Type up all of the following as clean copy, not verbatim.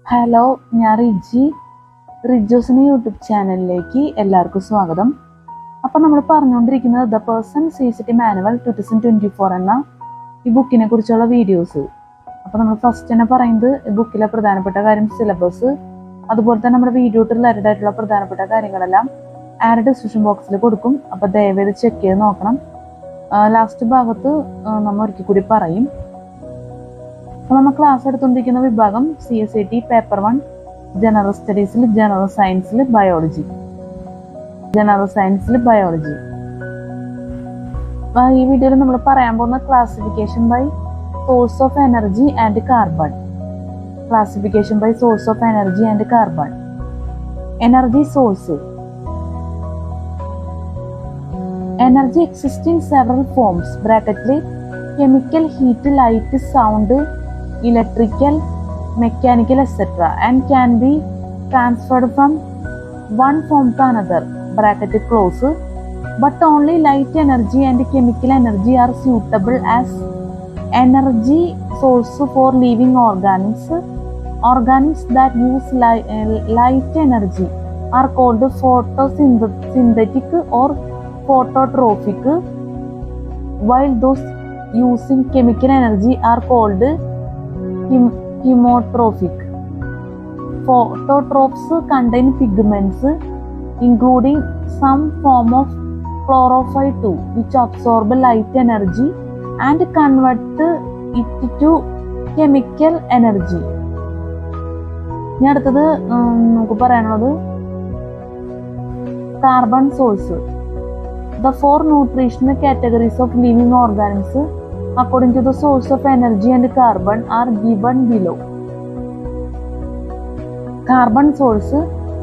Hello, ഞാൻ റിജോസിന് YouTube ചാനലിലേക്ക് എല്ലാവർക്കും സ്വാഗതം. അപ്പം നമ്മൾ പറഞ്ഞുകൊണ്ടിരിക്കുന്നത് ദ പേഴ്സൺ CCT മാനുവൽ 2024 എന്ന ഈ ബുക്കിനെ കുറിച്ചുള്ള വീഡിയോസ്. അപ്പോൾ നമ്മൾ ഫസ്റ്റ് തന്നെ പറയുന്നത് ബുക്കിലെ പ്രധാനപ്പെട്ട കാര്യം സിലബസ്, അതുപോലെ തന്നെ നമ്മുടെ വീഡിയോ റിലേറ്റഡ് ആയിട്ടുള്ള പ്രധാനപ്പെട്ട കാര്യങ്ങളെല്ലാം ആഡ് ഡിസ്ക്രിപ്ഷൻ ബോക്സിൽ കൊടുക്കും. അപ്പോൾ ദയവേത് ചെക്ക് ചെയ്ത് നോക്കണം. ലാസ്റ്റ് ഭാഗത്ത് നമ്മൾ ഒരിക്കൽ കൂടി പറയും. അപ്പോൾ നമ്മൾ ക്ലാസ് എടുത്തുകൊണ്ടിരിക്കുന്ന വിഭാഗം CSAT പേപ്പർ 1 ജനറൽ സ്റ്റഡീസിൽ ജനറൽ സയൻസിൽ ബയോളജി. ഈ വീഡിയോയിൽ നമ്മൾ പറയാൻ പോകുന്ന classification by source of energy and carbon. Energy source. Energy exist in several forms ബ്രാക്കറ്റിൽ chemical, heat, light, sound, electrical, mechanical, etc. and can be transferred from one form to another bracket close, but only light energy and chemical energy are suitable as energy source for living organisms that use light energy are called photosynthetic or phototrophic, while those using chemical energy are called chemotrophic. Phototrophs contain pigments, including some form of chlorophyll too, which absorb light energy and convert it to chemical energy. ഇനി അടുത്തത് നമുക്ക് പറയാനുള്ളത് carbon source. The 4 nutritional categories of living organisms according to the source of energy and carbon are given below. Carbon source.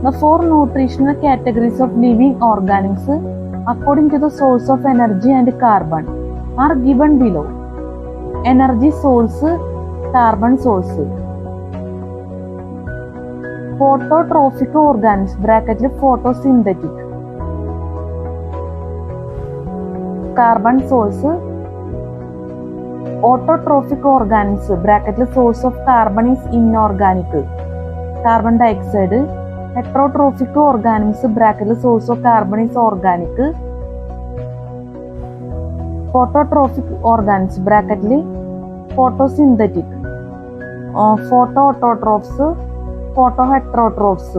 The 4 nutritional categories of living organisms according to the source of energy and carbon are given below. Energy source, carbon source. Phototrophic organisms bracket photosynthetic. Carbon source. Autotrophic organisms bracket source of carbon is inorganic, carbon dioxide. Heterotrophic organisms bracket source of carbon is organic. Phototrophic organisms bracket photosynthetic. Photoautotrophs, photoheterotrophs.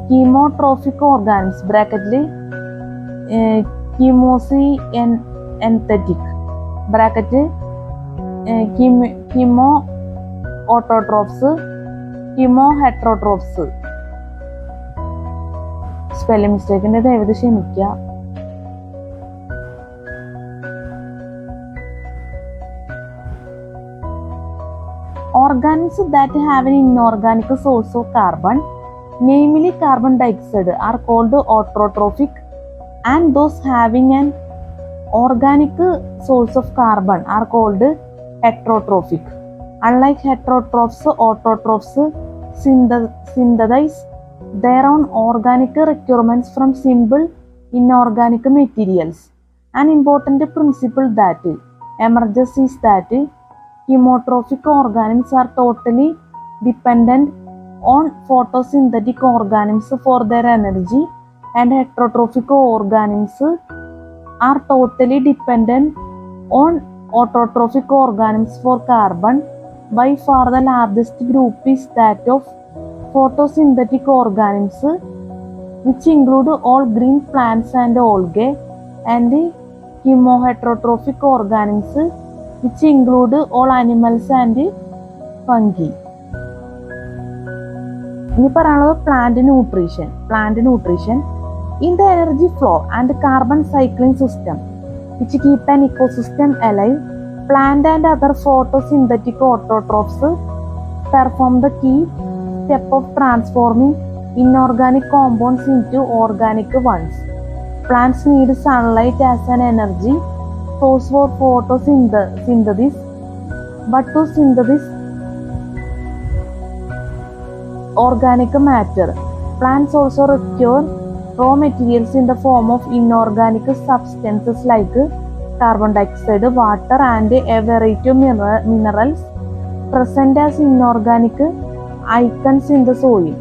Chemotrophic organisms bracket chemosynthetic bracket chemoautotrophs, chemoheterotrophs. Spelling മിസ്റ്റേക്കിന്റെ ദയവായി ക്ഷമിക്കുക. Organisms that have an inorganic source of carbon, namely carbon dioxide, are called autotrophic, and those having an organic source of carbon are called heterotrophic. Unlike heterotrophs, autotrophs synthesize their own organic requirements from simple inorganic materials. An important principle that emerges is that chemotrophic organisms are totally dependent on photosynthetic organisms for their energy, and heterotrophic organisms are totally dependent on autotrophic organisms for carbon. By far the largest group is that of photosynthetic organisms, which include all green plants and algae, and chemoheterotrophic organisms, which include all animals and fungi. ഇനി പറയാനുള്ളത് plant nutrition. In the energy flow and carbon cycling system, which keep an ecosystem alive, plant and other photosynthetic autotrophs perform the key step of transforming inorganic compounds into organic ones. Plants need sunlight as an energy source for photosynthesis, but to synthesize organic matter, plants also require raw materials in the form of inorganic substances like carbon dioxide, water, and a variety of minerals present as inorganic icons in the soil.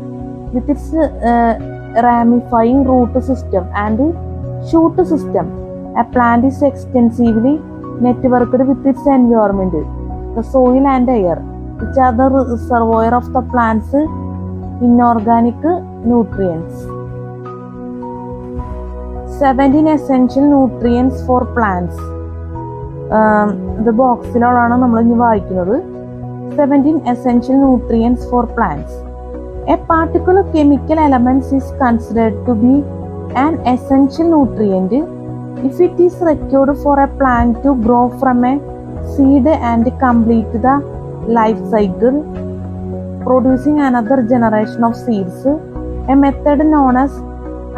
With its ramifying root system and shoot system, a plant is extensively networked with its environment, the soil and air, which are the reservoir of the plant's inorganic nutrients. 17 essential nutrients for plants. ഇത് ബോക്സിലാണ് നമ്മൾ ഇനി വായിക്കുന്നത്. 17 essential nutrients for plants. A particular chemical element is considered to be an essential nutrient if it is required for a plant to grow from a seed and complete the life cycle, producing another generation of seeds. A method known as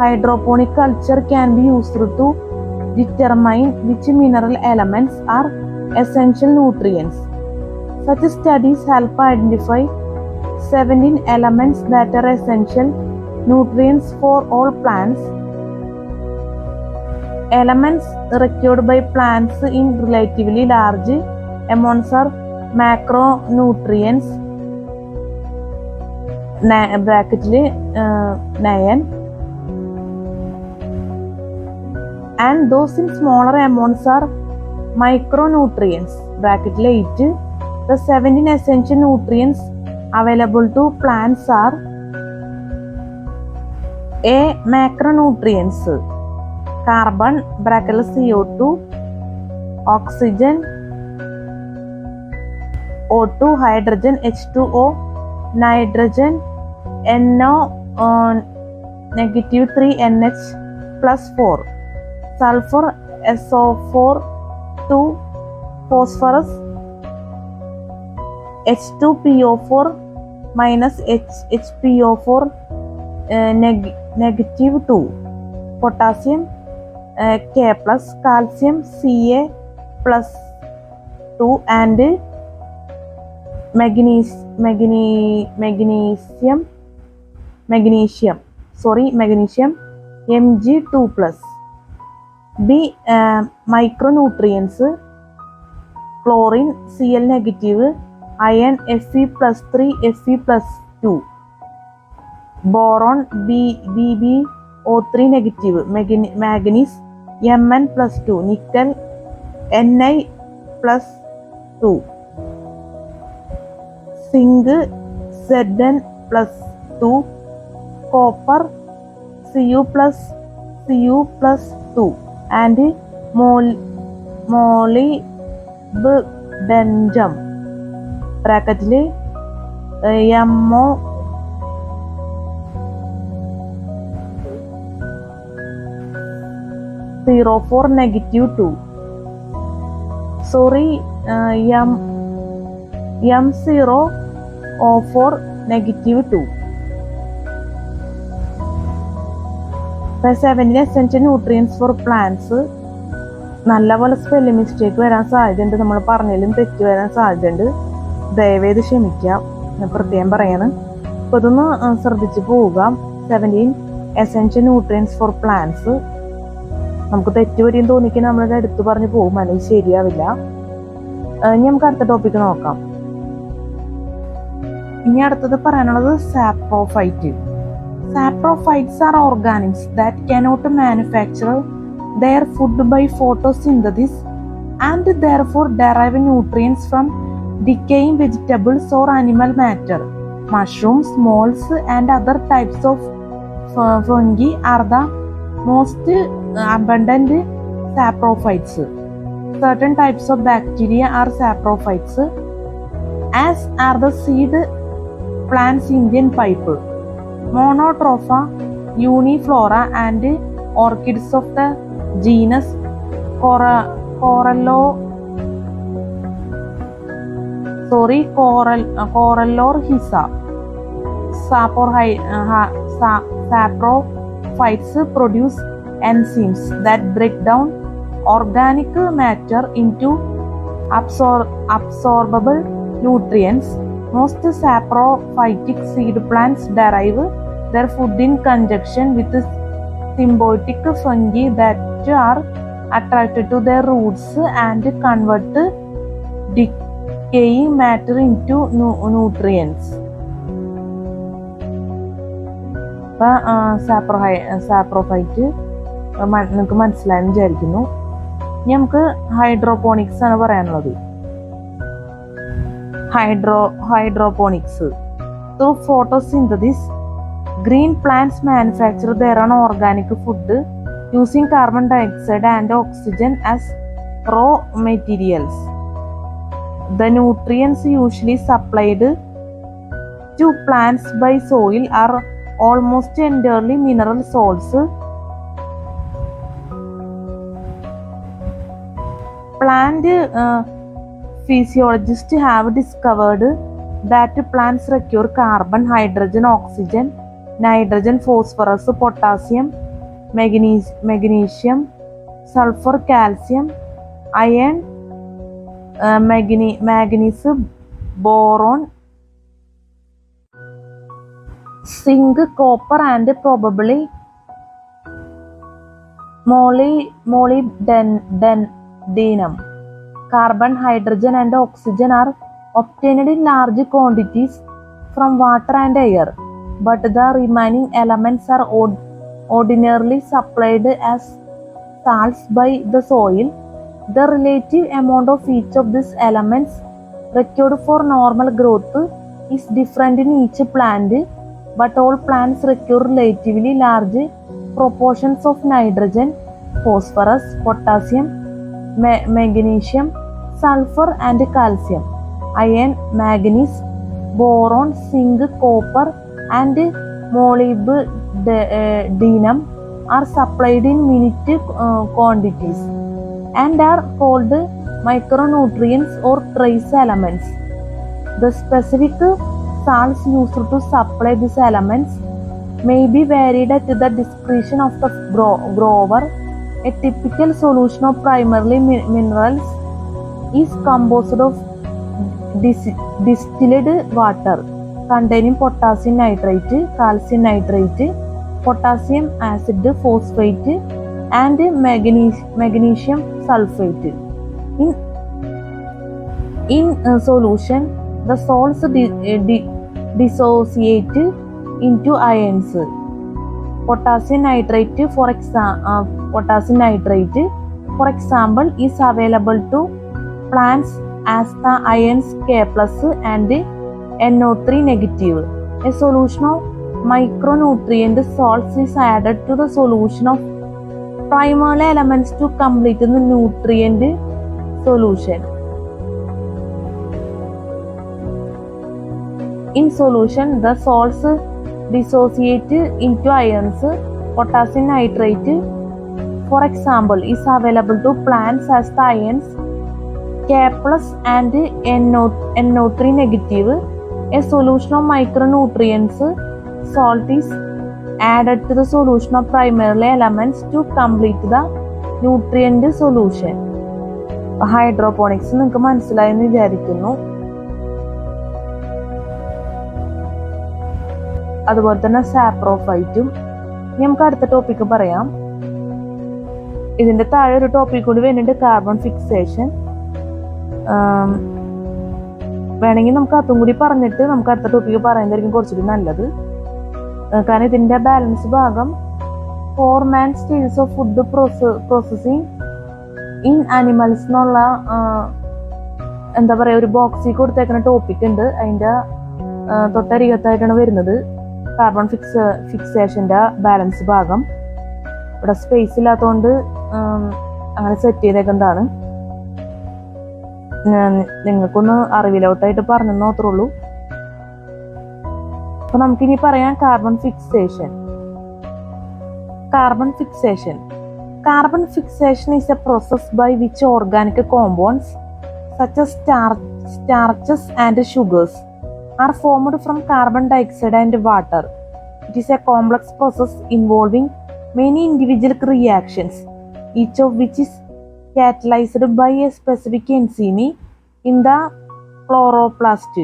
hydroponic culture can be used to determine which mineral elements are essential nutrients. Such studies help identify 17 elements that are essential nutrients for all plants. Elements required by plants in relatively large amounts are macronutrients bracketly 9 and those in smaller amounts are micronutrients bracketly 8. The 17 essential nutrients available to plants are A. Macronutrients: carbon bracket CO2, oxygen O2, hydrogen H2O, nitrogen NO negative 3 NH plus 4, sulfur SO4 2, phosphorus H2PO4 minus HPO4 negative 2, potassium K plus, calcium Ca plus 2 and magnesium Mg2 plus. B. Micronutrients: chlorine Cl negative, iron Fe plus 3 Fe plus 2, boron BbO3 negative, manganese Mn plus 2, nickel Ni plus 2, zinc Zn plus 2, copper Cu plus 2 and molybdenum bracketly MO 04 negative 2. M004 negative 2. 17 essential nutrients for plants. നല്ലപോലെ spelling mistake വരാൻ സാധ്യതയുണ്ട്, നമ്മൾ പറഞ്ഞാലും തെറ്റ് വരാൻ സാധ്യതയുണ്ട്. ദയവേത് ക്ഷമിക്കുക, പ്രത്യേകം പറയാണ്. അപ്പോൾ ഇതൊന്ന് ശ്രദ്ധിച്ച് പോവുക. 17 essential nutrients for plants. നമുക്ക് തെറ്റ് വരെയും തോന്നിക്കാൻ നമ്മളുടെ അടുത്ത് പറഞ്ഞു പോകും, അല്ലെങ്കിൽ ശരിയാവില്ല. ഇനി നമുക്ക് അടുത്ത ടോപ്പിക്ക് നോക്കാം. ഇനി അടുത്തത് പറയാനുള്ളത് saprophyte. Saprophytes are organisms that cannot manufacture their food by photosynthesis and therefore derive nutrients from decaying vegetables or animal matter. Mushrooms, molds, and other types of fungi are the most abundant saprophytes. Certain types of bacteria are saprophytes, as are the seed plants Indian pipe, Monotropha, Uniflora, and orchids of the genus Corallorhisa. Saprophytes produce enzymes that break down organic matter into absorbable nutrients. Most saprophytic seed plants derive their food in conjunction with symbiotic fungi that are attracted to their roots and convert decaying matter into nutrients. Saprophyte നിങ്ങൾക്ക് മനസ്സിലായെന്ന് വിചാരിക്കുന്നു. ഇനി നമുക്ക് hydroponics ആണ് പറയാനുള്ളത്. Hydroponics through photosynthesis green plants manufacture their own organic food using carbon dioxide and oxygen as raw materials. The nutrients usually supplied to plants by soil are almost entirely mineral salts. Plant physiologists have discovered that plants require carbon, hydrogen, oxygen, nitrogen, phosphorus, potassium, magnesium, sulfur, calcium, iron, manganese, boron, zinc, copper, and probably molybdenum. Carbon, hydrogen, and oxygen are obtained in large quantities from water and air, but the remaining elements are ordinarily supplied as salts by the soil. The relative amount of each of these elements required for normal growth is different in each plant, but all plants require relatively large proportions of nitrogen, phosphorus, potassium, magnesium, sulfur, and calcium. Iron, manganese, boron, zinc, copper, and molybdenum are supplied in minute quantities and are called micronutrients or trace elements. The specific salts used to supply these elements may be varied at the discretion of the grower. A typical solution of primarily minerals is composed of distilled water containing potassium nitrate, calcium nitrate, potassium acid phosphate, and magnesium sulfate. In solution, the salts dissociate into ions. Potassium nitrate, for example, is available to plants as the ions K+ and NO3 negative. A solution of micronutrient salts is added to the solution of primary elements to complete the nutrient solution. In solution, the salts dissociate into ions. Potassium nitrate, for example, is available to plants as the ions K+ and NO3 negative. A solution of micronutrients salt is added to the solution of primary elements to complete the nutrient solution. Hydroponics നിങ്ങൾക്ക് മനസ്സിലായെന്ന് വിചാരിക്കുന്നു. അതുപോലെ തന്നെ സാപ്രോഫൈറ്റും. നമുക്ക് അടുത്ത topic പറയാം. ഇതിന്റെ താഴെ ഒരു ടോപ്പിക് കൂടി വരുന്നുണ്ട്, കാർബൺ ഫിക്സേഷൻ. വേണമെങ്കിൽ നമുക്ക് അതും കൂടി പറഞ്ഞിട്ട് നമുക്ക് അടുത്ത ടോപ്പിക്ക് പറയുന്നതായിരിക്കും കുറച്ചുകൂടി നല്ലത്. കാരണം ഇതിന്റെ ബാലൻസ് ഭാഗം 4 main stages of food processing in animals എന്നുള്ള എന്താ പറയുക ഒരു ബോക്സിൽ കൊടുത്തേക്കുന്ന ടോപ്പിക് ഉണ്ട്. അതിന്റെ തൊട്ടരികത്തായിട്ടാണ് വരുന്നത് കാർബൺ ഫിക്സേഷന്റെ ബാലൻസ് ഭാഗം. ഇവിടെ സ്പേസ് ഇല്ലാത്തതുകൊണ്ട് അങ്ങനെ സെറ്റ് ചെയ്തേക്കുന്നതാണ്. നിങ്ങൾക്കൊന്ന് അറിവിലോട്ടായിട്ട് പറഞ്ഞു മാത്രേ ഉള്ളൂ. അപ്പൊ നമുക്കിനി പറയാം carbon fixation. Carbon fixation is a process by which organic compounds such as starches and sugars are formed from carbon dioxide and water. It is a complex process involving many individual reactions, each of which is catalyzed by a specific enzyme in the chloroplast.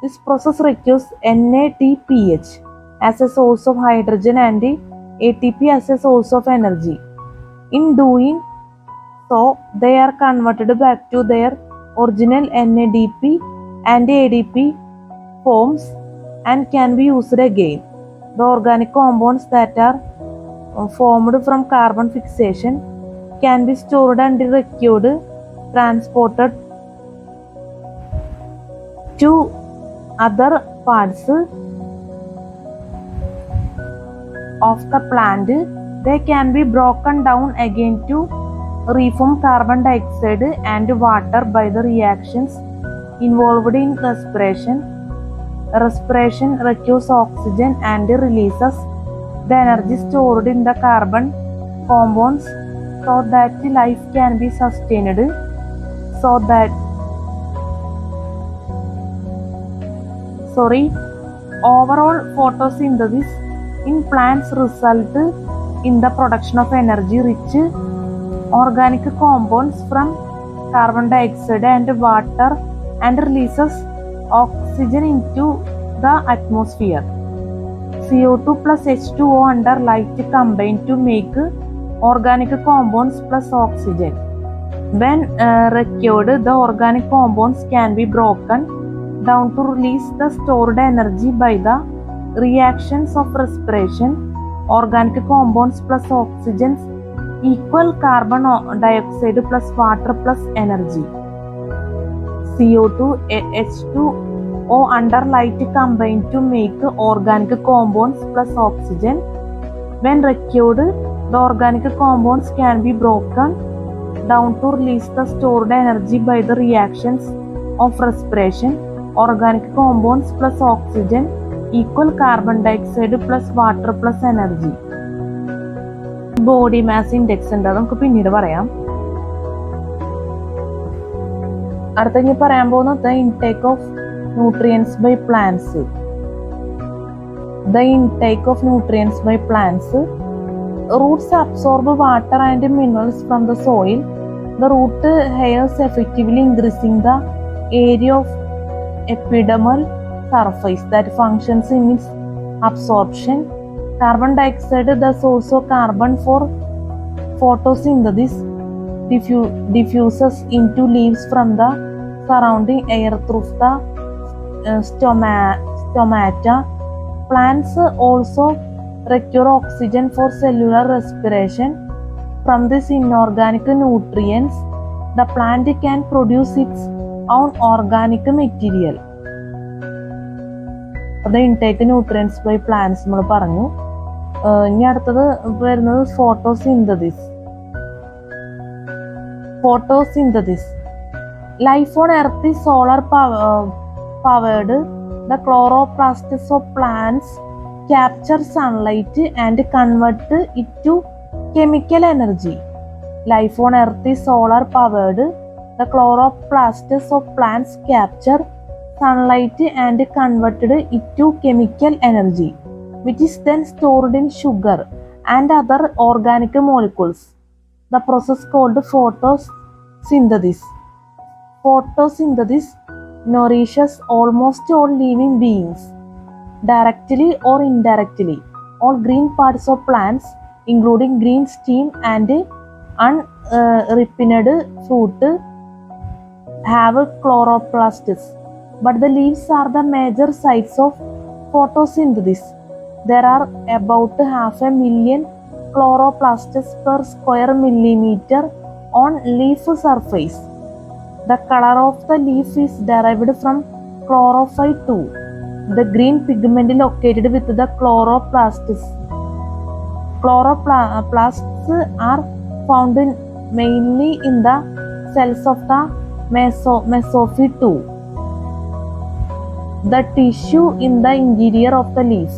This process requires NADPH as a source of hydrogen and ATP as a source of energy. In doing so, they are converted back to their original NADP and ADP forms and can be used again. The organic compounds that are formed from carbon fixation can be stored and recured, transported to other parts of the plant. They can be broken down again to reform carbon dioxide and water by the reactions involved in respiration. Respiration requires oxygen and releases the energy stored in the carbon compounds so that life can be sustained. Overall photosynthesis in plants result in the production of energy rich organic compounds from carbon dioxide and water and releases oxygen into the atmosphere. CO2 plus H2O under light combine to make organic compounds plus oxygen. When required, the organic compounds can be broken down to release the stored energy by the reactions of respiration. Organic compounds plus oxygen equal carbon dioxide plus water plus energy. CO2, H2O under light combine to make organic compounds plus oxygen. When required, the organic compounds can be broken down to release the stored energy by the reactions of respiration. Organic compounds plus oxygen equal carbon dioxide plus water plus energy. Body mass index ഉണ്ട്, നമുക്ക് പിന്നീട് പറയാം. അടുത്ത ഇനി പറയാൻ പോകുന്നത് intake of nutrients by plants. The intake of nutrients by plants. Roots absorb water and minerals from the soil. The root hairs effectively increasing the area of epidermal surface that functions in its absorption. Carbon dioxide, the source of carbon for photosynthesis, diffuses into leaves from the surrounding air through the stomata. Plants also require oxygen for cellular respiration. From these inorganic nutrients, the plant can produce its own organic material. The intake nutrients by plants നമ്മൾ പറഞ്ഞു. ഇനി അടുത്തത് വരുന്നത് photosynthesis. Life on earth is solar powered. The chloroplasts of plants capture sunlight and convert it to chemical energy. Life on earth is solar powered. The chloroplasts of plants capture sunlight and converted it to chemical energy, which is then stored in sugar and other organic molecules. The process called photosynthesis. Photosynthesis nourishes almost all living beings, directly or indirectly. All green parts of plants, including green stem and unripened fruit, have chloroplasts. But the leaves are the major sites of photosynthesis. There are about 500,000 chloroplasts per square millimeter on leaf surface. The color of the leaf is derived from chlorophyll 2, the green pigment located with the chloroplasts. Chloroplasts are found mainly in the cells of the mesophyll 2, the tissue in the interior of the leaf.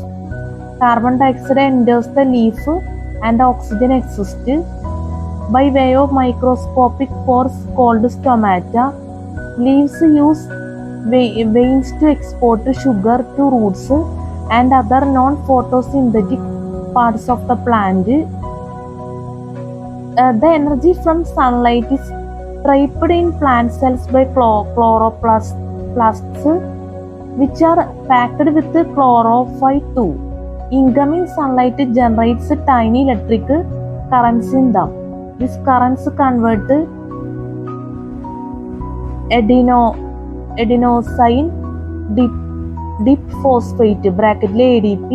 Carbon dioxide enters the leaf and oxygen exists by way of microscopic pores called stomata. Leaves use veins to export sugar to roots and other non-photosynthetic parts of the plant. The energy from sunlight is trapped in plant cells by chloroplasts, which are packed with chlorophyll 2. Incoming sunlight generates tiny electric currents in them. These currents convert adenosine diphosphate (ADP)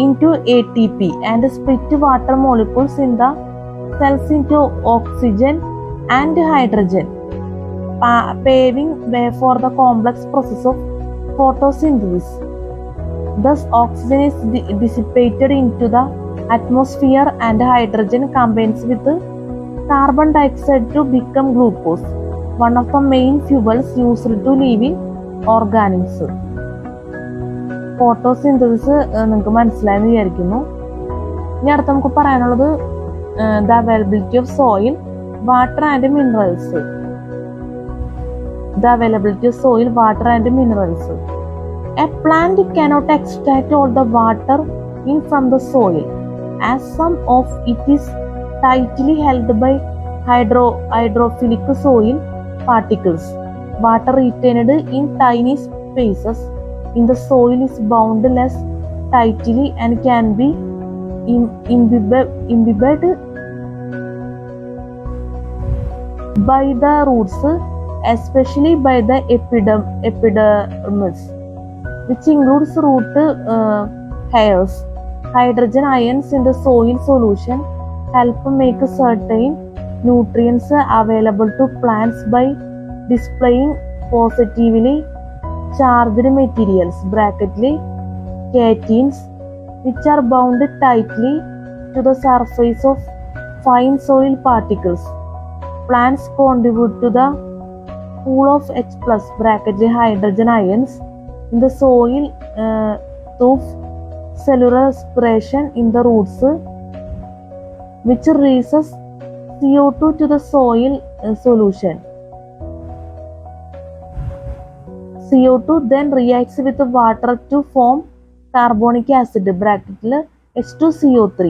into ATP and split water molecules in the cells into oxygen and hydrogen, paving way for the complex process of photosynthesis. Thus, oxygen is dissipated into the atmosphere and hydrogen combines with carbon dioxide to become glucose, one of the main fuels used to live in organisms. Photosynthesis നിങ്ങൾക്ക് മനസ്സിലായെന്ന് വിചാരിക്കുന്നു. ഇനി അടുത്ത് നമുക്ക് പറയാനുള്ളത് the availability of soil, water and minerals. The availability of soil, water and minerals. A plant cannot extract all the water in from the soil, as some of it is tightly held by hydrophilic soil particles. Water retained in tiny spaces in the soil is bound less tightly and can be imbibed by the roots, especially by the epidermis, which includes root hairs. Hydrogen ions in the soil solution help make certain nutrients available to plants by displaying positively charged materials (cations), which are bound tightly to the surface of fine soil particles. Plants contribute to the pool of H+ (hydrogen ions) in the soil through cellular respiration in the roots, which releases CO2 to the soil solution. CO2 then reacts with the water to form carbonic acid (H2CO3).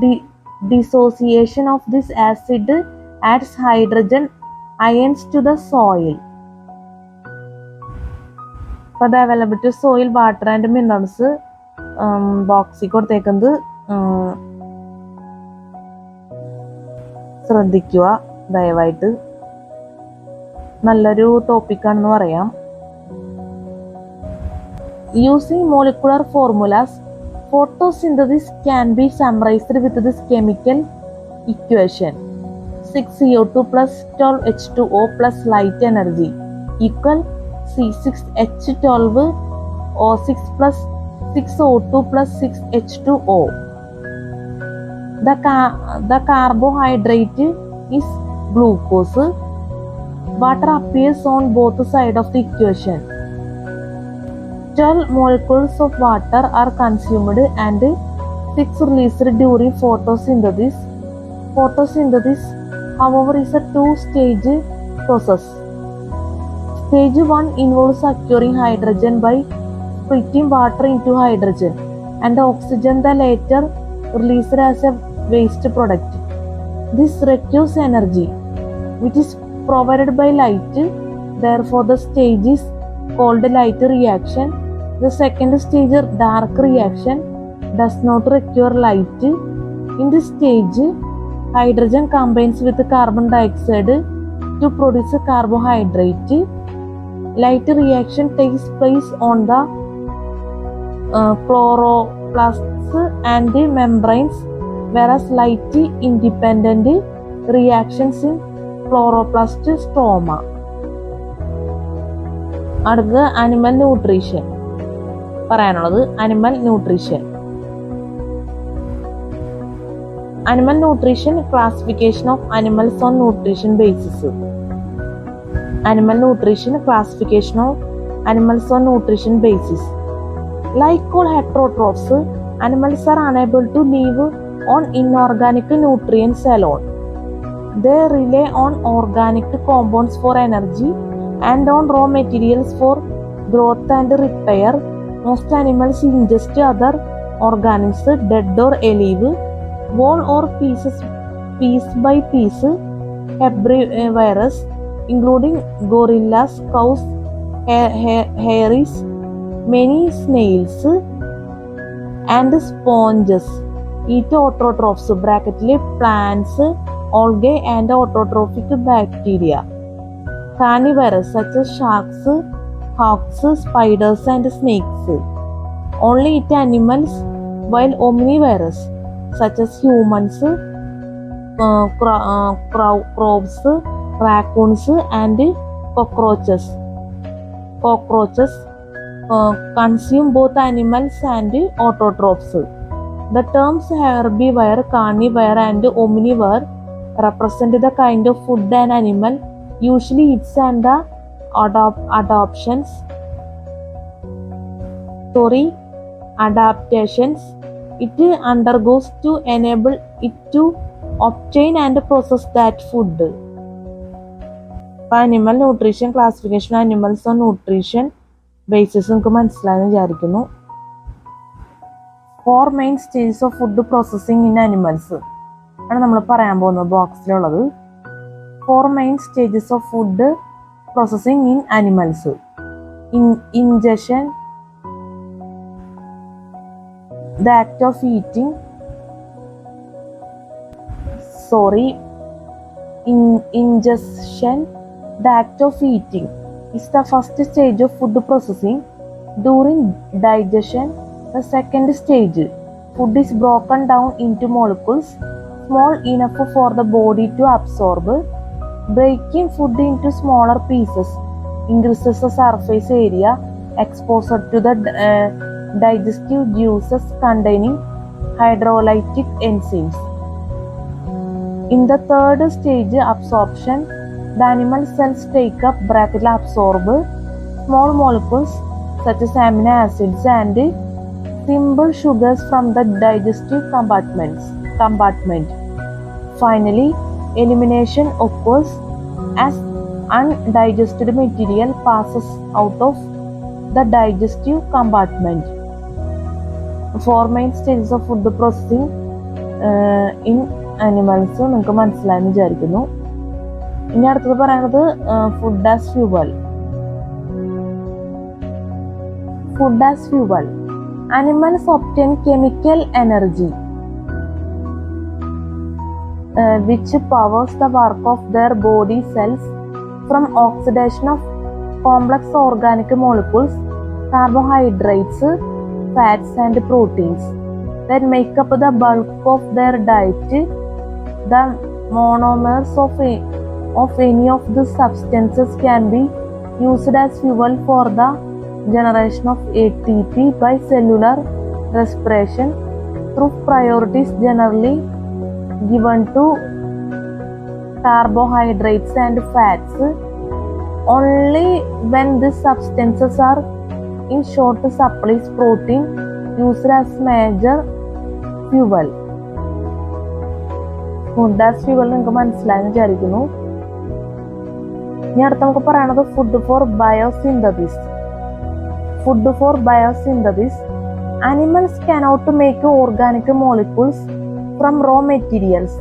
The dissociation of this acid adds hydrogen ions to the soil. For the availability of soil, water and minerals, ബോക്സിൽ കൊടുത്തേക്കുന്നത് ശ്രദ്ധിക്കുക ദയവായിട്ട്. നല്ലൊരു ടോപ്പിക്കാണെന്ന് പറയാം. Using molecular formulas, photosynthesis can be summarized with this chemical equation: 6CO2 plus 12H2O plus light energy equal C6H12O6 plus 6O2 plus 6H2O. The carbohydrate is glucose. Water appears on both sides of the equation. 12 molecules of water are consumed and 6 released during photosynthesis. Photosynthesis, however, is a two-stage process. Stage 1 involves acquiring hydrogen by splitting water into hydrogen and oxygen, the latter released as a waste product. This requires energy, which is provided by light. Therefore, the stage is called light reaction. The second stage, dark reaction, does not require light. In this stage, hydrogen combines with carbon dioxide to produce carbohydrate. Light reaction takes place on the chloroplasts and membranes, whereas light independent reactions in chloroplast stroma. അടുത്തത് animal nutrition പറയാനുള്ളത്. Animal nutrition classification of animals on nutrition basis. Animal nutrition classification of animals on nutrition basis. Like all heterotrophs, animals are unable to live on inorganic nutrients alone. They rely on organic compounds for energy and on raw materials for growth and repair. Most animals ingest other organisms, dead or alive, whole or piece by piece, herbivorous, including gorillas, cows, hares, many snails, and sponges. Eat autotrophs (plants, algae, and autotrophic bacteria). Carnivorous such as sharks, hawks, spiders and snakes only eat animals, while omnivorous such as humans, crows, raccoons and cockroaches consume both animals and autotrophs. The terms herbivore, carnivore and omnivore represent the kind of food an animal usually eats and the adaptations it undergoes to enable it to obtain and process that food. Animal nutrition classification, animals on nutrition basis നിങ്ങൾക്ക് മനസ്സിലായെന്ന് വിചാരിക്കുന്നു. 4 main stages of food processing in animals ആണ് നമ്മൾ പറയാൻ പോകുന്നത് ബോക്സിലുള്ളത്. 4 main stages of food processing in animals. Ingestion, the act of eating. Ingestion, the act of eating, is the first stage of food processing. During digestion, the second stage, food is broken down into molecules small enough for the body to absorb. Breaking food into smaller pieces increases the surface area exposed to the digestive juices containing hydrolytic enzymes. In the third stage, absorption, the animal cells take up absorb small molecules such as amino acids and simple sugars from the digestive compartment. Finally, elimination occurs as undigested material passes out of the digestive compartment. 4 main stages of food processing in animals നിങ്ങൾക്ക് മനസ്സിലായെന്ന് വിചാരിക്കുന്നു. ഇനി അടുത്തത് പറയുന്നത് food as fuel. Food as fuel. Animals obtain chemical energy which powers the work of their body cells from oxidation of complex organic molecules, carbohydrates, fats and proteins that make up the bulk of their diet. The monomers of any of the substances can be used as fuel for the generation of ATP by cellular respiration through priorities generally given to carbohydrates and fats. Only when these substances are in short supplies protein used as major fuel. Food as fuel നിങ്ങൾക്ക് മനസ്സിലായെന്ന് വിചാരിക്കുന്നു. ഇനി അടുത്ത നമുക്ക് പറയുന്നത് food for biosynthesis. Food for biosynthesis. Animals cannot make organic molecules from raw materials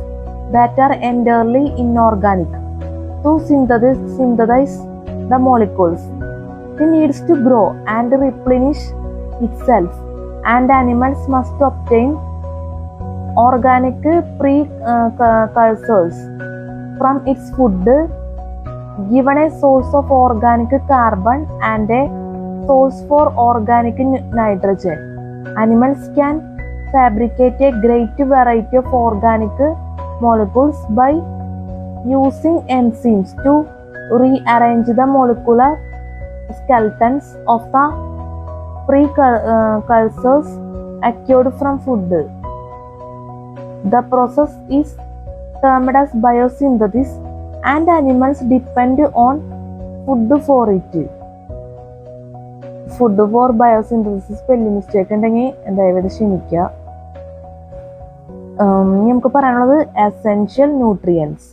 that are entirely inorganic. To synthesize the molecules, it needs to grow and replenish itself, and animals must obtain organic precursors from its food, given a source of organic carbon and a source for organic nitrogen. Animals can fabricate a great variety of organic molecules by using enzymes to rearrange the molecular skeletons of the precursors acquired from food. The process is termed as biosynthesis, and animals depend on food for it. Food for biosynthesis spelling mistake ഉണ്ടെങ്കിൽ ദയവായി ക്ഷമിക്കുക. നമുക്ക് പറയാനുള്ളത് essential nutrients.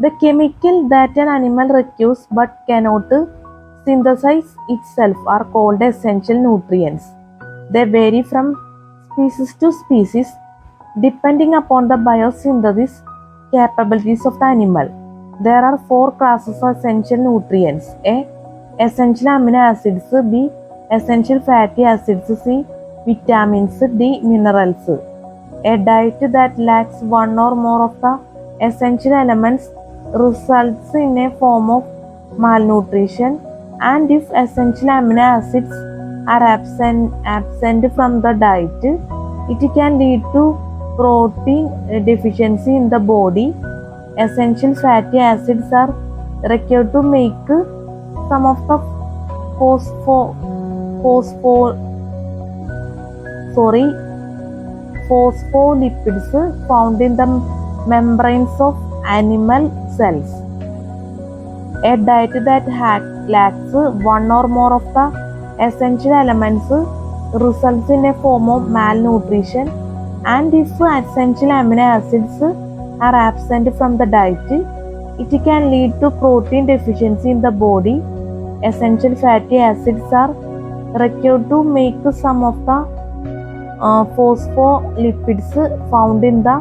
The chemical that an animal requires but cannot synthesize itself are called essential nutrients. They vary from species to species depending upon the biosynthesis capabilities of the animal. There are 4 classes of essential nutrients. A. Essential amino acids. B. Essential fatty acids. C. Vitamins. D. Minerals. A diet that lacks one or more of the essential elements results in a form of malnutrition, and if essential amino acids are absent from the diet, it can lead to protein deficiency in the body. Essential fatty acids are required to make some of the phospholipids found in the membranes of animal cells. A diet that lacks one or more of the essential elements results in a form of malnutrition, and if essential amino acids are absent from the diet, it can lead to protein deficiency in the body. Essential fatty acids are required to make some of the phospholipids found in the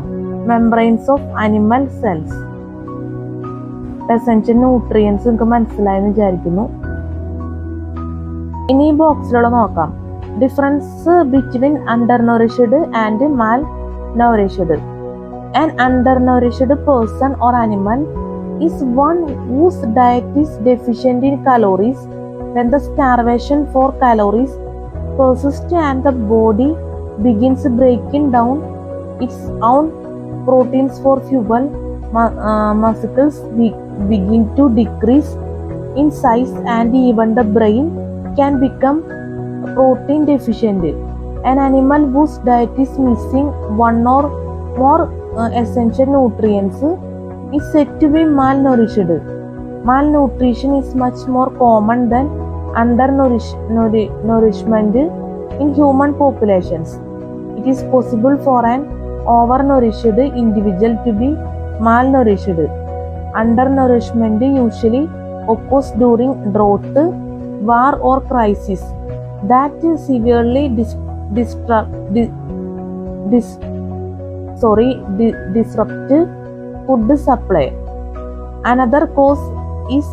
membranes of animal cells. Essential nutrients നിങ്ങൾക്ക് മനസ്സിലായെന്ന് വിചാരിക്കുന്നു. ഇനി ബോക്സിലുള്ള നോക്കാം. Difference between undernourished and malnourished. An undernourished person or animal is one whose diet is deficient in calories. When the starvation for calories persists and the body begins breaking down its own proteins for fuel, muscles begin to decrease in size and even the brain can become protein deficient. An animal whose diet is missing one or more essential nutrients is said to be malnourished. Malnutrition is much more common than undernourishment in human populations. It is possible for an overnourished individual to be malnourished. Undernourishment usually occurs during drought, war or crisis that severely disrupt food supply. Another cause is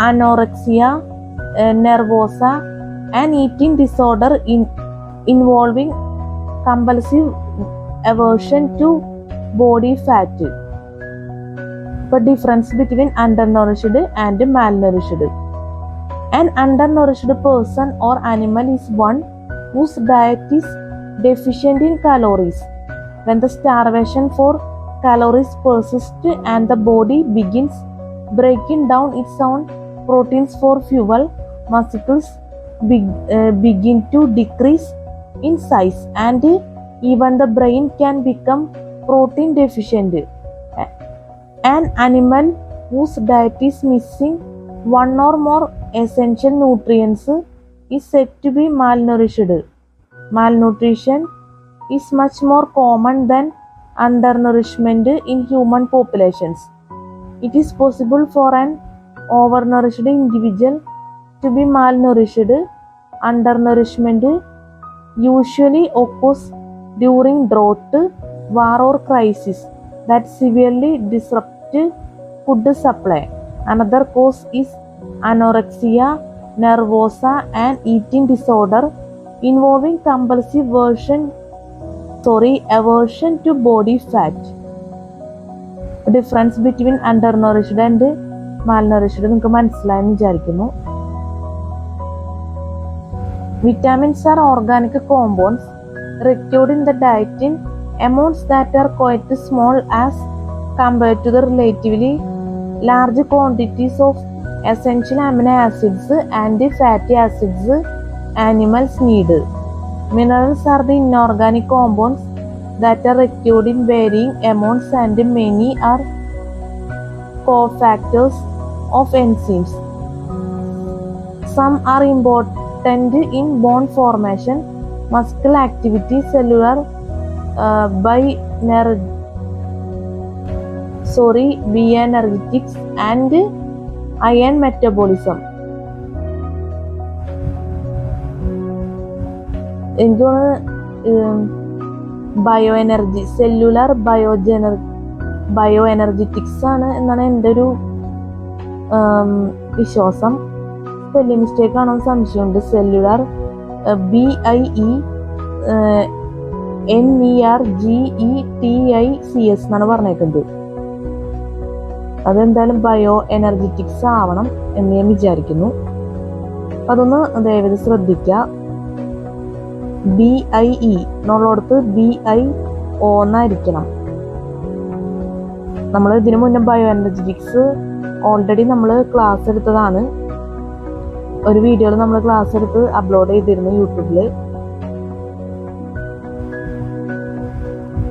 anorexia nervosa, an eating disorder involving compulsive aversion to body fat. The difference between undernourished and malnourished. An undernourished person or animal is one whose diet is deficient in calories. When the starvation for calories persists and the body begins breaking down its own proteins for fuel, muscles begin to decrease in size and even the brain can become protein deficient. An animal whose diet is missing one or more essential nutrients is said to be malnourished. Malnutrition is much more common than undernourishment in human populations. It is possible for an overnourished individual to be malnourished. Undernourishment usually occurs during drought, war or crisis that severely disrupt food supply. Another cause is anorexia nervosa, an eating disorder involving compulsive aversion to body fat. Difference between undernourished and malnourished നിങ്ങൾക്ക് മനസ്സിലായെന്ന് വിചാരിക്കുന്നു. Vitamins are organic compounds required in the diet in amounts that are quite small as compared to the relatively large quantities of essential amino acids and fatty acids animals need. Minerals are the inorganic compounds that are required in varying amounts and many are cofactors of enzymes. Some are important in bone formation, muscle activity, cellular bioenergetics and iron metabolism. എനിക്ക് ബയോഎനർജി cellular ബയോഎനർജറ്റിക്സ് ആണ് എന്നാണ് എൻ്റെ ഒരു വിശ്വാസം. Spelling mistake ആണോ സംശയമുണ്ട്. Cellular BIE NERGETICS എന്നാണ് പറഞ്ഞേക്കുന്നത്. അതെന്തായാലും ബയോ എനർജറ്റിക്സ് ആവണം എന്ന് ഞാൻ വിചാരിക്കുന്നു. അതൊന്ന് ദയവേത് ശ്രദ്ധിക്കുക. BIE എന്നുള്ളടത്ത് BIO എന്നായിരിക്കണം. നമ്മൾ ഇതിനു മുന്നേ ബയോ എനർജറ്റിക്സ് ഓൾറെഡി നമ്മൾ ക്ലാസ് എടുത്തതാണ്. ഒരു വീഡിയോയിൽ നമ്മൾ ക്ലാസ് എടുത്ത് അപ്ലോഡ് ചെയ്തിരുന്നു യൂട്യൂബിൽ.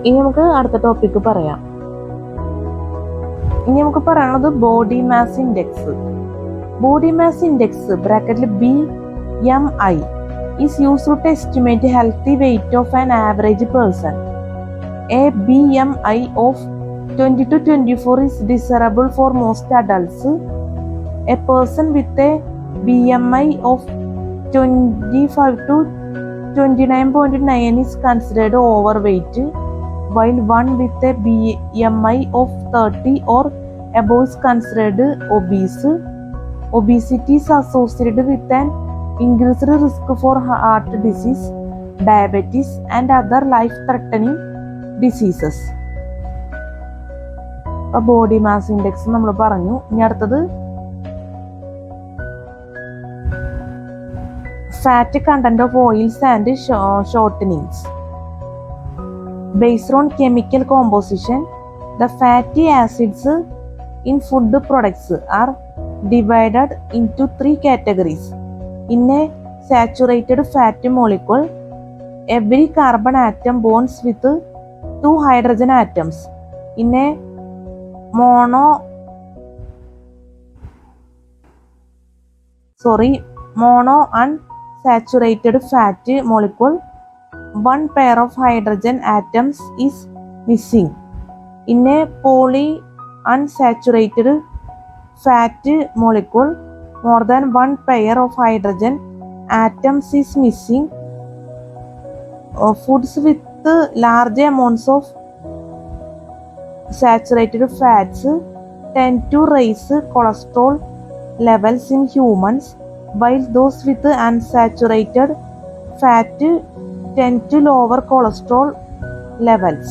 ഇനി നമുക്ക് അടുത്ത ടോപ്പിക്ക് പറയാം. ഇനി നമുക്ക് പറയാനുള്ളത് body mass index. Body mass index ബ്രാക്കറ്റിൽ BMI is used to estimate healthy weight of an average person. A BMI of 20 to 24 is desirable for most adults. A person with a BMI of 25 to 29.9 is considered overweight, while one with a BMI of 30 or above is considered obese. Obesity is associated with an increased risk for heart disease, diabetes, and other life-threatening diseases. Body mass index നമ്മൾ പറഞ്ഞു. ഇനി അടുത്തത് fat content of oils and shortenings. Based on chemical composition, the fatty acids in food products are divided into 3 categories. In a saturated fat molecule, every carbon atom bonds with 2 hydrogen atoms. In a mono-unsaturated fat molecule, 1 pair of hydrogen atoms is missing. In a polyunsaturated fat molecule, more than 1 pair of hydrogen atoms is missing. Foods with large amounts of saturated fats tend to raise cholesterol levels in humans, while those with unsaturated fat tend to lower cholesterol levels.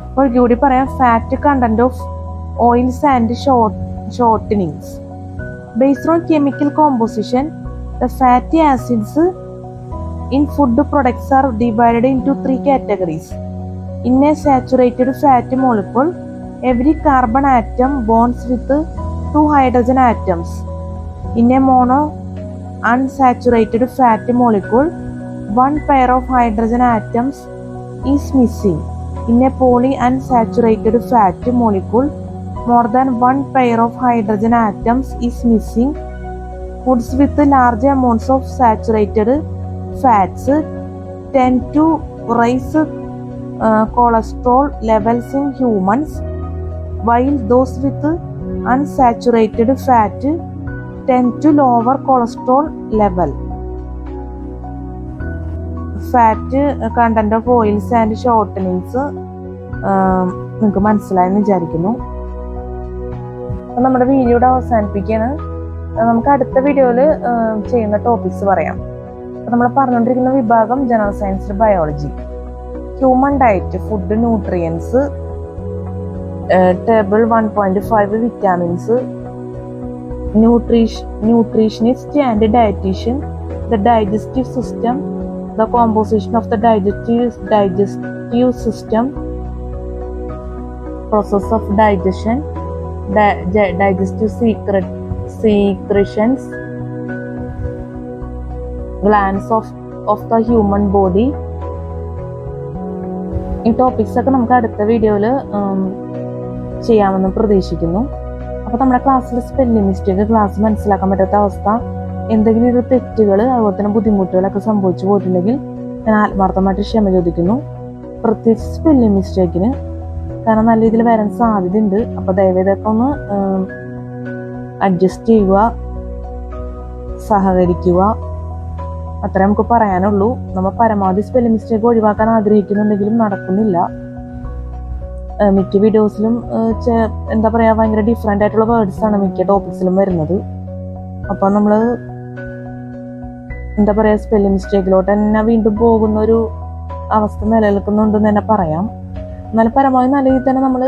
അപ്പോൾ കൂടി പറയാം, fat content of oils and shortenings. Based on chemical composition, the fatty acids in food products are divided into 3 categories. In a saturated fat molecule, every carbon atom bonds with 2 hydrogen atoms. In a mono-unsaturated fat molecule, 1 pair of hydrogen atoms is missing. In a polyunsaturated fat molecule, more than 1 pair of hydrogen atoms is missing. Foods with large amounts of saturated fats tend to raise cholesterol levels in humans, while those with unsaturated fat tend to lower cholesterol level. Fat content of oils and shortenings നിങ്ങൾക്ക് മനസ്സിലായെന്ന് വിചാരിക്കുന്നു. അപ്പം നമ്മുടെ വീഡിയോയുടെ അവസാനിപ്പിക്കുകയാണ്. നമുക്ക് അടുത്ത വീഡിയോയിൽ ചെയ്യുന്ന ടോപ്പിക്സ് പറയാം. അപ്പം നമ്മൾ പറഞ്ഞുകൊണ്ടിരിക്കുന്ന വിഭാഗം general science biology. Human diet, food, nutrients, table 1.5 vitamins, nutritionist and dietitian, the digestive system, the composition of the digestive system, process of digestion, digestive secretions, glands of the human body. ഈ topics ഒക്കെ നമുക്ക് അടുത്ത വീഡിയോയിൽ ചെയ്യാമെന്ന് പ്രതീക്ഷിക്കുന്നു. അപ്പോൾ നമ്മുടെ ക്ലാസ്സിൽ സ്പെല്ലിംഗ് മിസ്റ്റേക്ക്, ക്ലാസ് മനസ്സിലാക്കാൻ പറ്റാത്ത അവസ്ഥ, എന്തെങ്കിലും ഒരു തെറ്റുകൾ, അതുപോലെ തന്നെ ബുദ്ധിമുട്ടുകളൊക്കെ സംഭവിച്ചു പോയിട്ടുണ്ടെങ്കിൽ ഞാൻ ആത്മാർത്ഥമായിട്ട് ക്ഷമ ചോദിക്കുന്നു. പ്രത്യേകിച്ച് സ്പെല്ലിംഗ് മിസ്റ്റേക്കിന്, കാരണം നല്ല രീതിയിൽ വരാൻ സാധ്യതയുണ്ട്. അപ്പോൾ ദയവേതൊക്കെ ഒന്ന് അഡ്ജസ്റ്റ് ചെയ്യുക, സഹകരിക്കുക, അത്രേ നമുക്ക് പറയാനുള്ളൂ. നമ്മൾ പരമാവധി സ്പെല്ലിംഗ് മിസ്റ്റേക്ക് ഒഴിവാക്കാൻ ആഗ്രഹിക്കുന്നുണ്ടെങ്കിലും നടക്കുന്നില്ല. മിക്ക വീഡിയോസിലും എന്താ പറയുക, ഭയങ്കര ഡിഫറെൻ്റ് ആയിട്ടുള്ള വേർഡ്സാണ് മിക്ക ടോപ്പിക്സിലും വരുന്നത്. അപ്പോൾ നമ്മൾ എന്താ പറയുക, സ്പെല്ലിംഗ് മിസ്റ്റേക്കിലോട്ട് തന്നെ വീണ്ടും പോകുന്ന ഒരു അവസ്ഥ നിലനിൽക്കുന്നുണ്ടെന്ന് തന്നെ പറയാം. എന്നാലും പരമാവധി നല്ല രീതിയിൽ തന്നെ നമ്മൾ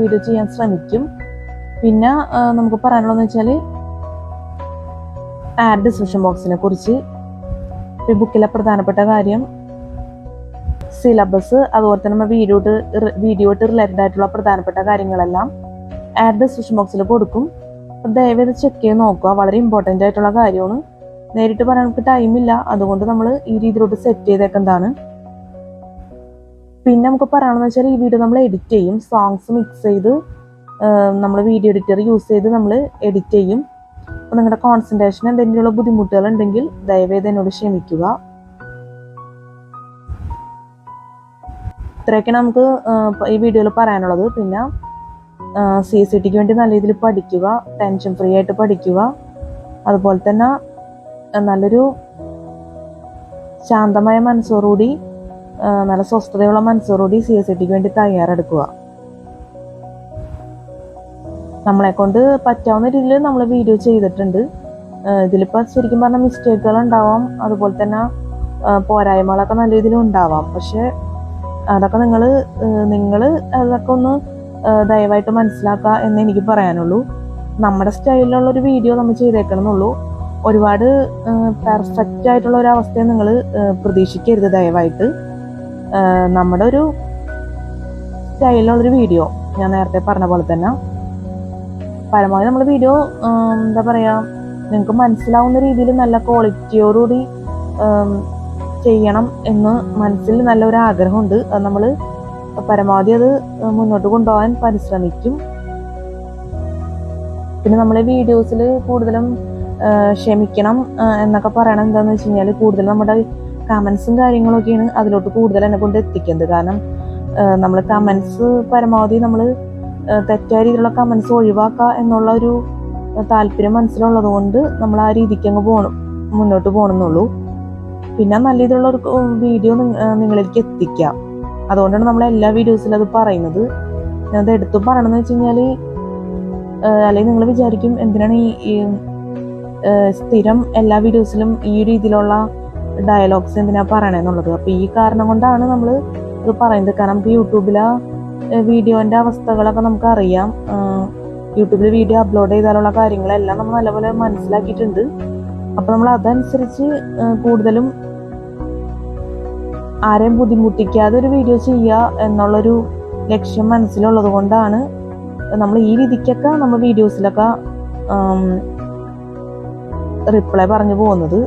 വീഡിയോ ചെയ്യാൻ ശ്രമിക്കും. പിന്നെ നമുക്ക് പറയാനുള്ളതെന്ന് വെച്ചാൽ ആഡ് ഡിസ്ക്രിപ്ഷൻ ബോക്സിനെ കുറിച്ച്. ഈ ബുക്കിലെ പ്രധാനപ്പെട്ട കാര്യം സിലബസ്, അതുപോലെ തന്നെ നമ്മൾ വീഡിയോട്ട് റിലേറ്റഡ് ആയിട്ടുള്ള പ്രധാനപ്പെട്ട കാര്യങ്ങളെല്ലാം ആഡ് ഡിസ്ക്രിപ്ഷൻ ബോക്സിൽ കൊടുക്കും. ദയവേത് ചെക്ക് ചെയ്ത് നോക്കുക. വളരെ ഇമ്പോർട്ടൻ്റ് ആയിട്ടുള്ള കാര്യമാണ്. നേരിട്ട് പറയാൻ നമുക്ക് ടൈമില്ല, അതുകൊണ്ട് നമ്മൾ ഈ രീതിയിലോട്ട് സെറ്റ് ചെയ്തേക്കുന്നതാണ്. പിന്നെ നമുക്ക് പറയാണെന്ന് വെച്ചാൽ ഈ വീഡിയോ നമ്മൾ എഡിറ്റ് ചെയ്യും. സോങ്സ് മിക്സ് ചെയ്ത് നമ്മൾ വീഡിയോ എഡിറ്റർ യൂസ് ചെയ്ത് നമ്മൾ എഡിറ്റ് ചെയ്യും. അപ്പോൾ നിങ്ങളുടെ കോൺസെൻട്രേഷൻ എന്തെങ്കിലുള്ള ബുദ്ധിമുട്ടുകൾ ഉണ്ടെങ്കിൽ ദയവേത് എന്നോട് ക്ഷമിക്കുക. ഇത്രയൊക്കെ നമുക്ക് ഈ വീഡിയോയിൽ പറയാനുള്ളത്. പിന്നെ CCTക്ക് വേണ്ടി നല്ല രീതിയിൽ പഠിക്കുക, ടെൻഷൻ ഫ്രീ ആയിട്ട് പഠിക്കുക. അതുപോലെ തന്നെ നല്ലൊരു ശാന്തമായ മനസ്സോടുകൂടി, നല്ല സ്വസ്ഥതയുള്ള മനസ്സോടുകൂടി CCTക്ക് വേണ്ടി തയ്യാറെടുക്കുക. നമ്മളെ കൊണ്ട് പറ്റാവുന്ന രീതിയിൽ നമ്മൾ വീഡിയോ ചെയ്തിട്ടുണ്ട്. ഇതിലിപ്പോൾ ശരിക്കും പറഞ്ഞാൽ മിസ്റ്റേക്കുകൾ ഉണ്ടാവാം, അതുപോലെ തന്നെ പോരായ്മകളൊക്കെ നല്ല രീതിയിൽ ഉണ്ടാവാം. പക്ഷെ അതൊക്കെ നിങ്ങൾ അതൊക്കെ ഒന്ന് ദയവായിട്ട് മനസ്സിലാക്കുക എന്ന് എനിക്ക് പറയാനുള്ളൂ. നമ്മുടെ സ്റ്റൈലിലുള്ളൊരു വീഡിയോ നമ്മൾ ചെയ്തേക്കണമെന്നുള്ളൂ. ഒരുപാട് പെർഫെക്റ്റ് ആയിട്ടുള്ള ഒരു അവസ്ഥയെ നിങ്ങൾ പ്രതീക്ഷിക്കരുത് ദയവായിട്ട്. നമ്മുടെ ഒരു സ്റ്റൈലിലുള്ളൊരു വീഡിയോ, ഞാൻ നേരത്തെ പറഞ്ഞ പോലെ തന്നെ പരമാവധി നമ്മൾ വീഡിയോ എന്താ പറയുക, നിങ്ങൾക്ക് മനസ്സിലാവുന്ന രീതിയിൽ നല്ല ക്വാളിറ്റിയോടുകൂടി ചെയ്യണം എന്ന് മനസ്സിൽ നല്ലൊരു ആഗ്രഹമുണ്ട്. അത് നമ്മൾ പരമാവധി അത് മുന്നോട്ട് കൊണ്ടുപോകാൻ പരിശ്രമിക്കും. പിന്നെ നമ്മളെ വീഡിയോസിൽ കൂടുതലും ക്ഷമിക്കണം എന്നൊക്കെ പറയണം. എന്താണെന്ന് വെച്ച് കഴിഞ്ഞാൽ കൂടുതൽ നമ്മുടെ കമൻസും കാര്യങ്ങളൊക്കെയാണ് അതിലോട്ട് കൂടുതൽ എന്നെ കൊണ്ട് എത്തിക്കുന്നത്. കാരണം നമ്മൾ കമൻസ് പരമാവധി നമ്മൾ തെറ്റായ രീതിയിലുള്ള കമൻസ് ഒഴിവാക്കുക എന്നുള്ള ഒരു താല്പര്യം മനസ്സിലുള്ളത് കൊണ്ട് നമ്മൾ ആ രീതിക്ക് അങ്ങ് മുന്നോട്ട് പോകണമെന്നുള്ളൂ. പിന്നെ നല്ല രീതിയിലുള്ള ഒരു വീഡിയോ നിങ്ങളിലേക്ക് എത്തിക്കാം. അതുകൊണ്ടാണ് നമ്മൾ എല്ലാ വീഡിയോസിലും അത് പറയുന്നത്. അത് എടുത്തു പറയണമെന്ന് വെച്ച് കഴിഞ്ഞാൽ, അല്ലെങ്കിൽ നിങ്ങൾ വിചാരിക്കും എന്തിനാണ് ഈ സ്ഥിരം എല്ലാ വീഡിയോസിലും ഈ രീതിയിലുള്ള ഡയലോഗ്സ് എന്തിനാ പറയണമെന്നുള്ളത്. അപ്പോൾ ഈ കാരണം കൊണ്ടാണ് നമ്മൾ ഇത് പറയുന്നത്. കാരണം നമുക്ക് യൂട്യൂബിലെ വീഡിയോൻ്റെ അവസ്ഥകളൊക്കെ നമുക്ക് അറിയാം. യൂട്യൂബിൽ വീഡിയോ അപ്ലോഡ് ചെയ്താലുള്ള കാര്യങ്ങളെല്ലാം നമ്മൾ നല്ലപോലെ മനസ്സിലാക്കിയിട്ടുണ്ട്. അപ്പോൾ നമ്മൾ അതനുസരിച്ച് കൂടുതലും ആരെയും ബുദ്ധിമുട്ടിക്കാതെ ഒരു വീഡിയോ ചെയ്യുക എന്നുള്ളൊരു ലക്ഷ്യം മനസ്സിലുള്ളത് കൊണ്ടാണ് നമ്മൾ ഈ രീതിക്കൊക്കെ നമ്മൾ വീഡിയോസിലൊക്കെ റിപ്ലൈ പറഞ്ഞു പോകുന്നത്.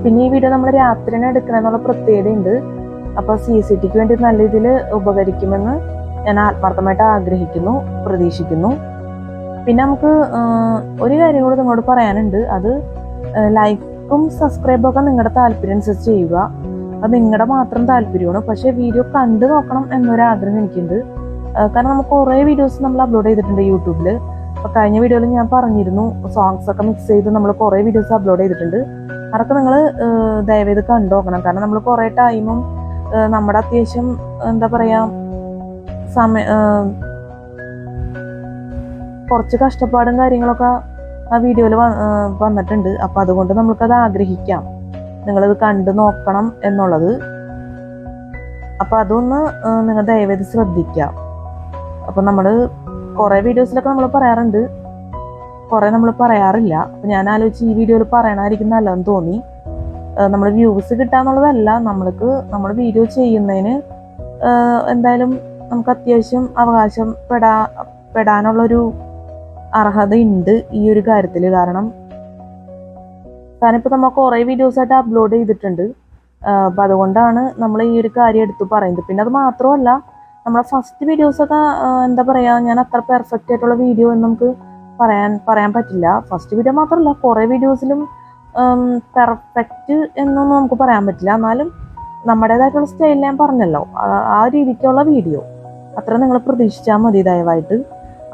പിന്നെ ഈ വീഡിയോ നമ്മൾ രാത്രിയാണ് എടുക്കണമെന്നുള്ള പ്രത്യേകതയുണ്ട്. അപ്പോൾ CCTക്ക് വേണ്ടി നല്ല രീതിയിൽ ഉപകരിക്കുമെന്ന് ഞാൻ ആത്മാർത്ഥമായിട്ട് ആഗ്രഹിക്കുന്നു, പ്രതീക്ഷിക്കുന്നു. പിന്നെ നമുക്ക് ഒരു കാര്യം കൂടി നിങ്ങളോട് പറയാനുണ്ട്. അത് ലൈക്കും സബ്സ്ക്രൈബും ഒക്കെ നിങ്ങളുടെ താല്പര്യം അനുസരിച്ച് ചെയ്യുക. അത് നിങ്ങളുടെ മാത്രം താല്പര്യമാണ്. പക്ഷേ വീഡിയോ കണ്ടു നോക്കണം എന്നൊരാഗ്രഹം എനിക്കുണ്ട്. കാരണം നമുക്ക് കുറേ വീഡിയോസ് നമ്മൾ അപ്ലോഡ് ചെയ്തിട്ടുണ്ട് യൂട്യൂബിൽ. അപ്പോൾ കഴിഞ്ഞ വീഡിയോയിൽ ഞാൻ പറഞ്ഞിരുന്നു, സോങ്സ് ഒക്കെ മിക്സ് ചെയ്ത് നമ്മൾ കുറേ വീഡിയോസ് അപ്ലോഡ് ചെയ്തിട്ടുണ്ട്. അതൊക്കെ നിങ്ങൾ ദയവേത് കണ്ടു നോക്കണം. കാരണം നമ്മൾ കുറേ ടൈമും നമ്മുടെ അത്യാവശ്യം എന്താ പറയുക കുറച്ച് കഷ്ടപ്പാടും കാര്യങ്ങളൊക്കെ ആ വീഡിയോയിൽ വന്നിട്ടുണ്ട്. അപ്പോൾ അതുകൊണ്ട് നമുക്കത് ആഗ്രഹിക്കാം നിങ്ങളത് കണ്ടു നോക്കണം എന്നുള്ളത്. അപ്പോൾ അതൊന്ന് നിങ്ങൾ ദയവേത് ശ്രദ്ധിക്കാം. അപ്പോൾ നമ്മൾ കുറേ വീഡിയോസിലൊക്കെ നമ്മൾ പറയാറുണ്ട്, കുറേ നമ്മൾ പറയാറില്ല. അപ്പോൾ ഞാൻ ആലോചിച്ച് ഈ വീഡിയോയിൽ പറയണമായിരിക്കും നല്ലതെന്ന് തോന്നി. നമ്മൾ വ്യൂസ് കിട്ടാന്നുള്ളതല്ല, നമ്മൾ വീഡിയോ ചെയ്യുന്നതിന് എന്തായാലും നമുക്ക് അത്യാവശ്യം അവകാശപ്പെടാനുള്ളൊരു അർഹതയുണ്ട് ഈ ഒരു കാര്യത്തിൽ. കാരണം ഇപ്പോൾ നമ്മൾ കുറേ വീഡിയോസായിട്ട് അപ്ലോഡ് ചെയ്തിട്ടുണ്ട്. അപ്പം അതുകൊണ്ടാണ് നമ്മൾ ഈ ഒരു കാര്യം എടുത്ത് പറയുന്നത്. പിന്നെ അത് മാത്രമല്ല, നമ്മളെ ഫസ്റ്റ് വീഡിയോസൊക്കെ എന്താ പറയുക, ഞാൻ അത്ര പെർഫെക്റ്റ് ആയിട്ടുള്ള വീഡിയോ എന്ന് നമുക്ക് പറയാൻ പറ്റില്ല. ഫസ്റ്റ് വീഡിയോ മാത്രമല്ല, കുറേ വീഡിയോസിലും പെർഫെക്റ്റ് എന്നൊന്നും നമുക്ക് പറയാൻ പറ്റില്ല. എന്നാലും നമ്മുടേതായിട്ടുള്ള സ്റ്റൈലിൽ ഞാൻ പറഞ്ഞല്ലോ, ആ രീതിക്കുള്ള വീഡിയോ അത്ര നിങ്ങൾ പ്രതീക്ഷിച്ചാൽ മതി ദയവായിട്ട്.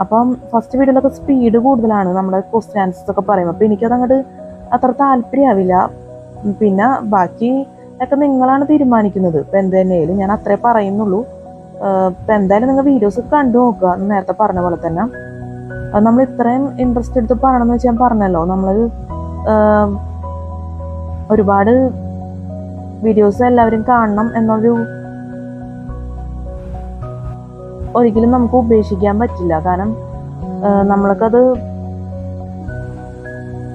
അപ്പം ഫസ്റ്റ് വീഡിയോയിലൊക്കെ സ്പീഡ് കൂടുതലാണ്, നമ്മുടെ ക്വസ്റ്റ്യൻ ആൻസേഴ്സ് ഒക്കെ പറയും. അപ്പോൾ എനിക്കത് അങ്ങോട്ട് അത്ര താല്പര്യമാവില്ല. പിന്നെ ബാക്കി ഒക്കെ നിങ്ങളാണ് തീരുമാനിക്കുന്നത്. ഇപ്പം എന്ത് തന്നെയായാലും ഞാൻ അത്രേ പറയുന്നുള്ളൂ. ഇപ്പം എന്തായാലും നിങ്ങൾ വീഡിയോസ് കണ്ടു നോക്കുക. നേരത്തെ പറഞ്ഞ പോലെ തന്നെ അത് നമ്മൾ ഇത്രയും ഇൻട്രസ്റ്റ് എടുത്ത് പറയണമെന്ന് വെച്ചാൽ ഞാൻ പറഞ്ഞല്ലോ, നമ്മൾ ഒരുപാട് വീഡിയോസ് എല്ലാവരും കാണണം എന്നൊരു ഒരിക്കലും നമുക്ക് ഉപേക്ഷിക്കാൻ പറ്റില്ല. കാരണം നമ്മൾക്കത്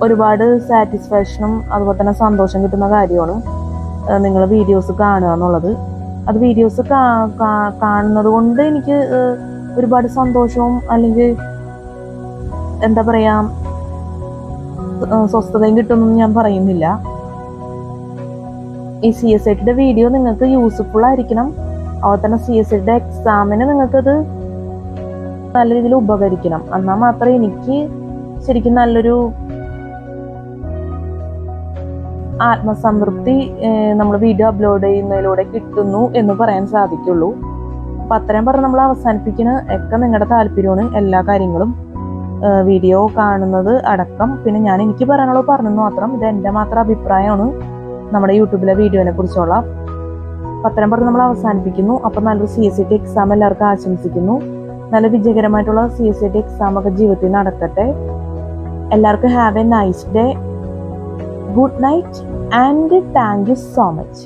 ഒരുപാട് സാറ്റിസ്ഫാക്ഷനും അതുപോലെ തന്നെ സന്തോഷം കിട്ടുന്ന കാര്യമാണ് നിങ്ങൾ വീഡിയോസ് കാണുക എന്നുള്ളത്. അത് വീഡിയോസ് കാണുന്നത് കൊണ്ട് എനിക്ക് ഒരുപാട് സന്തോഷവും അല്ലെങ്കിൽ എന്താ പറയാ സ്വസ്ഥതയും കിട്ടുമെന്ന് ഞാൻ പറയുന്നില്ല. ഈ CSIT വീഡിയോ നിങ്ങൾക്ക് യൂസ്ഫുൾ ആയിരിക്കണം. അതുപോലെ തന്നെ CSIT എക്സാമിന് നിങ്ങൾക്കത് നല്ല രീതിയിൽ ഉപകരിക്കണം. എന്നാൽ മാത്രമേ എനിക്ക് ശരിക്കും നല്ലൊരു ആത്മസംതൃപ്തി നമ്മൾ വീഡിയോ അപ്ലോഡ് ചെയ്യുന്നതിലൂടെ കിട്ടുന്നു എന്ന് പറയാൻ സാധിക്കുള്ളൂ. അപ്പം അത്രയും പറഞ്ഞ് നമ്മൾ അവസാനിപ്പിക്കുന്ന ഒക്കെ നിങ്ങളുടെ താല്പര്യമാണ്. എല്ലാ കാര്യങ്ങളും വീഡിയോ കാണുന്നത് അടക്കം. പിന്നെ ഞാൻ എനിക്ക് പറയാനുള്ളത് പറഞ്ഞു മാത്രം. ഇത് എൻ്റെ മാത്രം അഭിപ്രായമാണ് നമ്മുടെ യൂട്യൂബിലെ വീഡിയോനെ കുറിച്ചുള്ള. അപ്പം അത്രയും പറഞ്ഞ് നമ്മൾ അവസാനിപ്പിക്കുന്നു. അപ്പം നല്ലൊരു CSIT എക്സാം എല്ലാവർക്കും ആശംസിക്കുന്നു. നല്ല വിജയകരമായിട്ടുള്ള CSIT എക്സാം ഒക്കെ ജീവിതത്തിൽ നടക്കട്ടെ. എല്ലാവർക്കും have A nice day. Good night and thank you so much.